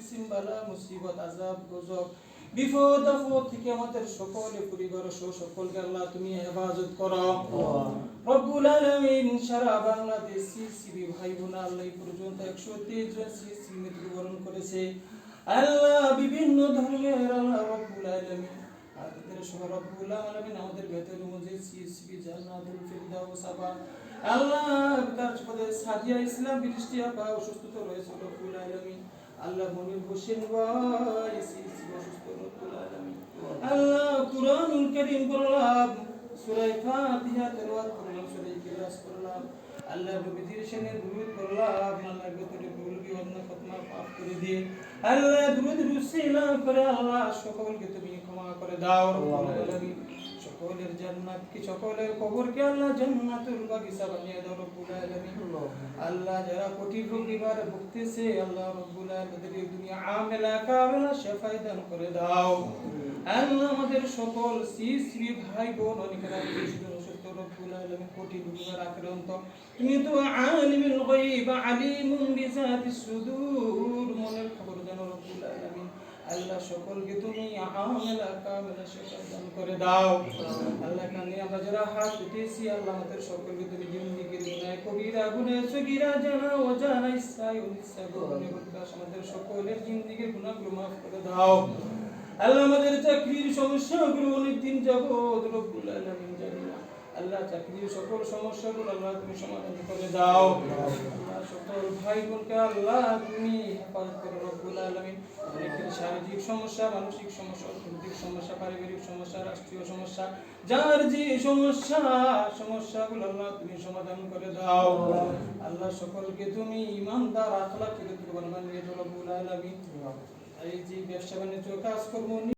কিসিম বালা মুসিবত আযাব গজব বিপদ আপদ থেকে আমাদের সকলে পরিবার সহ সকলকে আল্লাহ তুমি হেফাজত করো রব্বুল আলামিন। সারা বাংলাদেশ সিসিবি ভাই বোন আল্লাহ এই পর্যন্ত 123 জন সিসি মৃত্যুবরণ করেছে আল্লাহ বিভিন্ন ধর্মের আল্লাহ রব্বুল আলামিন আমাদের সহ রব্বুল আলামিন আমাদের ভেতরে মধ্যে সিসিবি জান্নাতুল ফিরদাউস আবা আল্লাহ তার পদে সাদিয়া ইসলাম বৃষ্টিয়া পা অসুস্থ রয়েছে রব্বুল আলামিন আল্লাহ মনির হোসেন ভাই সিসি অসুস্থ রব্বুল আলামিন আল্লাহ কুরআনুল কারীম পড়লাম সূরা ফাতিহা তেলাওয়াত করলাম সূরা ইখলাস করলাম আল্লাহ নবীজির শানে দুরূদ পড়লাম আল্লাহ ভেতরে ভুল বিবন্ন খতমা মাফ করে দিয়ে আল্লাহ দুরূদ রুসিলা করে আল্লাহ সকলকে তুমি ক্ষমা করে দাও রব্বুল আলামিন। সকলের জান্নাত কি সকলের কবরকে আল্লাহ জান্নাতুল বাগিচা বানিয়ে দাও রব্বুল আলামিন। আল্লাহ যারা কোটি রোগীবার ভুগতেছে আল্লাহ রব্বুল আলামিন এই দুনিয়া আমেলা কামেলা শিফা দান করে দাও আল্লাহ আমাদের সকল সিসি ভাই বোন অনেকেরা অসুস্থ রব্বুল আলামিন কোটি রোগীবার আক্রান্ত তুমি তো আলিমুল গায়ব আলিমুন বিজাতিস সুদূর মনের খবর জানো রব্বুল আলামিন। আল্লাহ সকলকে তুমি আমেলা কামেলা শিফা দান করে দাও আল্লাহ কানে আমরা যারা হাত উঠেছি আল্লাহ আমাদের সকলকে তুমি জিন্দেগির গুনাহ কবিরা গুনাহ সগীরা জানা ও জানা ইচ্ছা ও ইচ্ছা গোপনে প্রকাশ আমাদের সকলের জিন্দেগির গুনাহগুলো মাফ করে দাও আল্লাহ আমাদের চাকরির সমস্যাগুলো অনেক দিন যাবত রব্বুল আলামিন জানি না আল্লাহ চাকরির সকল সমস্যাগুলো আল্লাহ তুমি সমাধান করে দাও আল্লাহ সকল ভাই বোনকে আল্লাহ তুমি হেফাজত করো রব্বুল আলামিন। অনেকের শারীরিক সমস্যা মানসিক সমস্যা অর্থনৈতিক সমস্যা পারিবারিক সমস্যা রাষ্ট্রীয় সমস্যা যার যে সমস্যাগুলো আল্লাহ তুমি সমাধান করে দাও আল্লাহ সকলকে তুমি ঈমানদার আখলাক থেকে বানিয়ে দাও রব্বুল আলামিন। এই যে ব্যবসা বাণিজ্য কাজ কর্ম